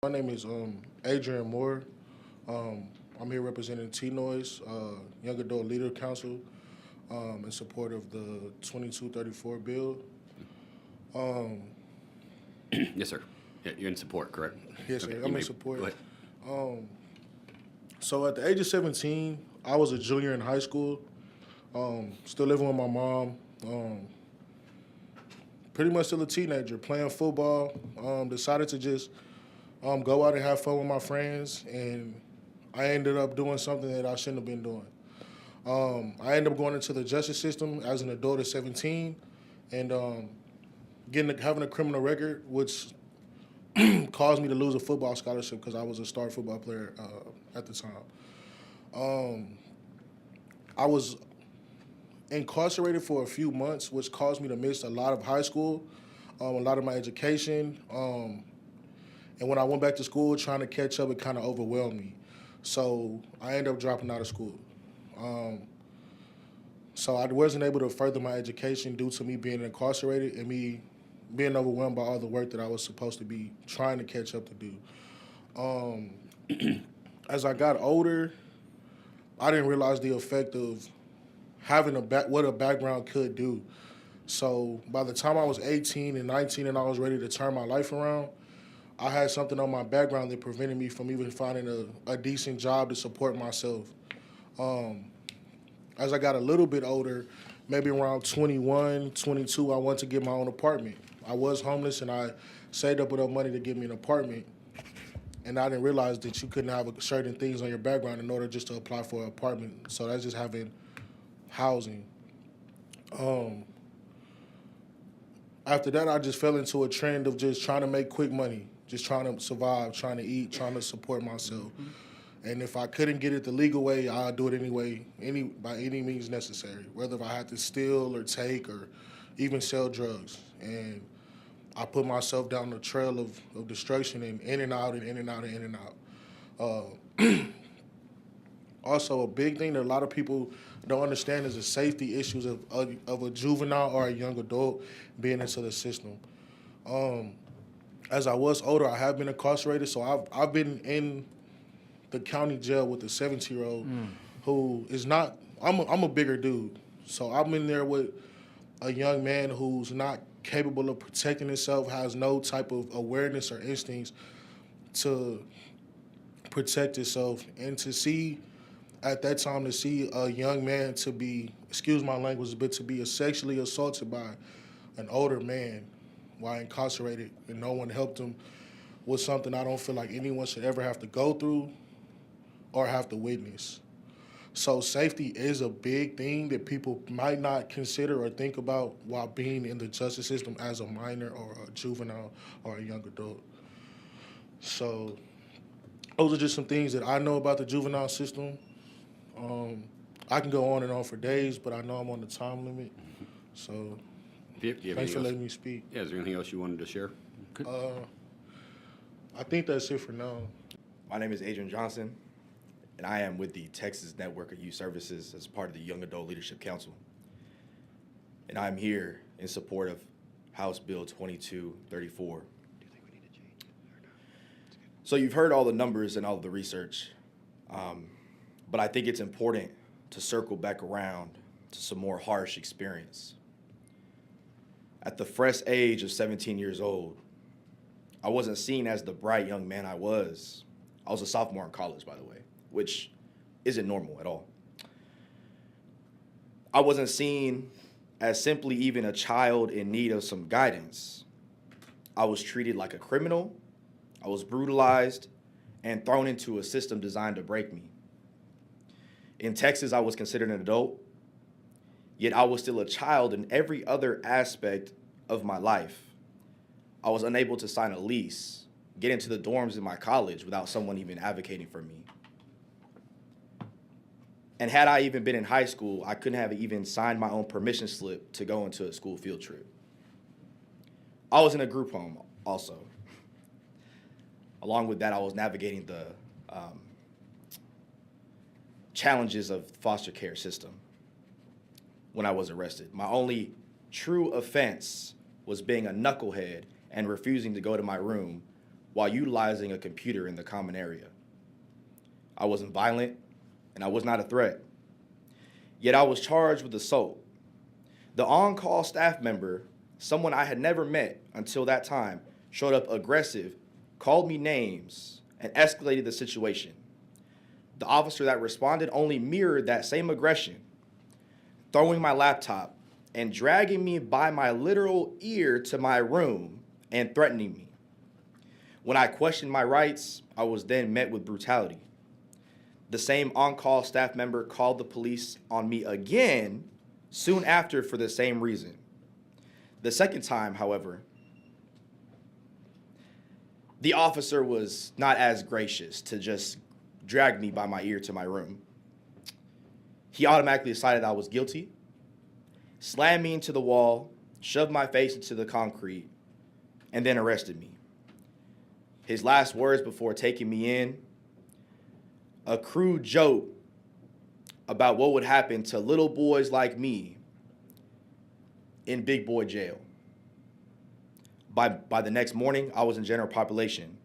My name is Adrian Moore. I'm here representing TNOYS, Young Adult Leader Council, in support of the 2234 bill. Yes, sir. Yeah, you're in support, correct? Yes, sir. Okay, I'm you in support. Go ahead. So at the age of 17, I was a junior in high school, still living with my mom, pretty much still a teenager, playing football, decided to just go out and have fun with my friends, and I ended up doing something that I shouldn't have been doing. I ended up going into the justice system as an adult at 17, and having a criminal record, which caused me to lose a football scholarship because I was a star football player at the time. I was incarcerated for a few months, which caused me to miss a lot of high school, a lot of my education. And when I went back to school trying to catch up, it kind of overwhelmed me. So I ended up dropping out of school. So I wasn't able to further my education due to me being incarcerated and me being overwhelmed by all the work that I was supposed to be trying to catch up to do. As I got older, I didn't realize the effect of having what a background could do. So by the time I was 18 and 19 and I was ready to turn my life around, I had something on my background that prevented me from even finding a decent job to support myself. As I got a little bit older, maybe around 21, 22, I wanted to get my own apartment. I was homeless and I saved up enough money to get me an apartment. And I didn't realize that you couldn't have certain things on your background in order just to apply for an apartment. So that's just having housing. After that, I just fell into a trend of just trying to make quick money, just trying to survive, trying to eat, trying to support myself. And if I couldn't get it the legal way, I'll do it anyway, by any means necessary, whether if I had to steal or take or even sell drugs. And I put myself down the trail of destruction and in and out and in and out and in and out. Also, a big thing that a lot of people don't understand is the safety issues of a juvenile or a young adult being into the system. As I was older, I have been incarcerated, so I've been in the county jail with a 17-year-old who is not. I'm a bigger dude, so I'm in there with a young man who's not capable of protecting himself, has no type of awareness or instincts to protect himself, and to see at that time to see a young man to be, excuse my language, but to be sexually assaulted by an older man while incarcerated and no one helped him was something I don't feel like anyone should ever have to go through or have to witness. So safety is a big thing that people might not consider or think about while being in the justice system as a minor or a juvenile or a young adult. So those are just some things that I know about the juvenile system. I can go on and on for days, but I know I'm on the time limit. So thanks for letting me speak. Yeah, is there anything else you wanted to share? I think that's it for now. My name is Adrian Johnson, and I am with the Texas Network of Youth Services as part of the Young Adult Leadership Council. And I'm here in support of House Bill 2234. So you've heard all the numbers and all of the research, but I think it's important to circle back around to some more harsh experience. At the fresh age of 17 years old, I wasn't seen as the bright young man I was. I was a sophomore in college, by the way, which isn't normal at all. I wasn't seen as simply even a child in need of some guidance. I was treated like a criminal. I was brutalized and thrown into a system designed to break me. In Texas, I was considered an adult, yet I was still a child in every other aspect of my life. I was unable to sign a lease, get into the dorms in my college without someone even advocating for me. And had I even been in high school, I couldn't have even signed my own permission slip to go into a school field trip. I was in a group home also. Along with that, I was navigating the challenges of the foster care system when I was arrested. My only true offense was being a knucklehead and refusing to go to my room while utilizing a computer in the common area. I wasn't violent, and I was not a threat. Yet I was charged with assault. The on-call staff member, someone I had never met until that time, showed up aggressive, called me names, and escalated the situation. The officer that responded only mirrored that same aggression, throwing my laptop and dragging me by my literal ear to my room and threatening me. When I questioned my rights, I was then met with brutality. The same on-call staff member called the police on me again soon after for the same reason. The second time, however, the officer was not as gracious to just drag me by my ear to my room. He automatically decided I was guilty, slammed me into the wall, shoved my face into the concrete, and then arrested me. His last words before taking me in, a crude joke about what would happen to little boys like me in big boy jail. By the next morning, I was in general population.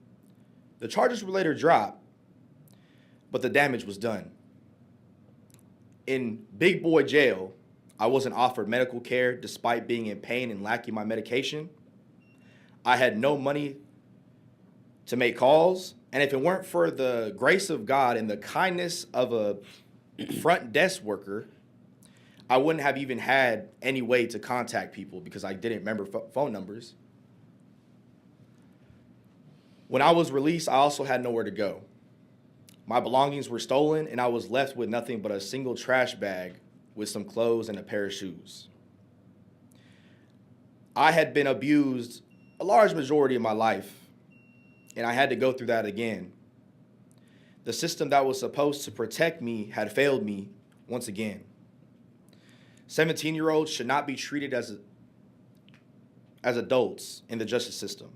The charges were later dropped, but the damage was done. In big boy jail, I wasn't offered medical care despite being in pain and lacking my medication. I had no money to make calls, and if it weren't for the grace of God and the kindness of a front desk worker, I wouldn't have even had any way to contact people because I didn't remember phone numbers. When I was released, I also had nowhere to go. My belongings were stolen, and I was left with nothing but a single trash bag with some clothes and a pair of shoes. I had been abused a large majority of my life, and I had to go through that again. The system that was supposed to protect me had failed me once again. 17-year-olds should not be treated as adults in the justice system.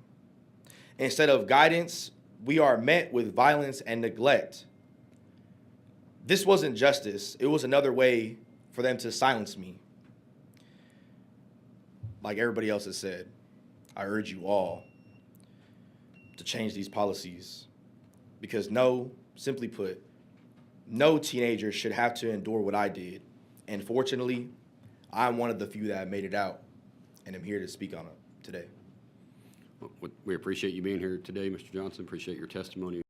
Instead of guidance, we are met with violence and neglect. This wasn't justice. It was another way for them to silence me. Like everybody else has said, I urge you all to change these policies because simply put, no teenager should have to endure what I did. And fortunately, I'm one of the few that made it out, and I'm here to speak on it today. We appreciate you being here today, Mr. Johnson. Appreciate your testimony.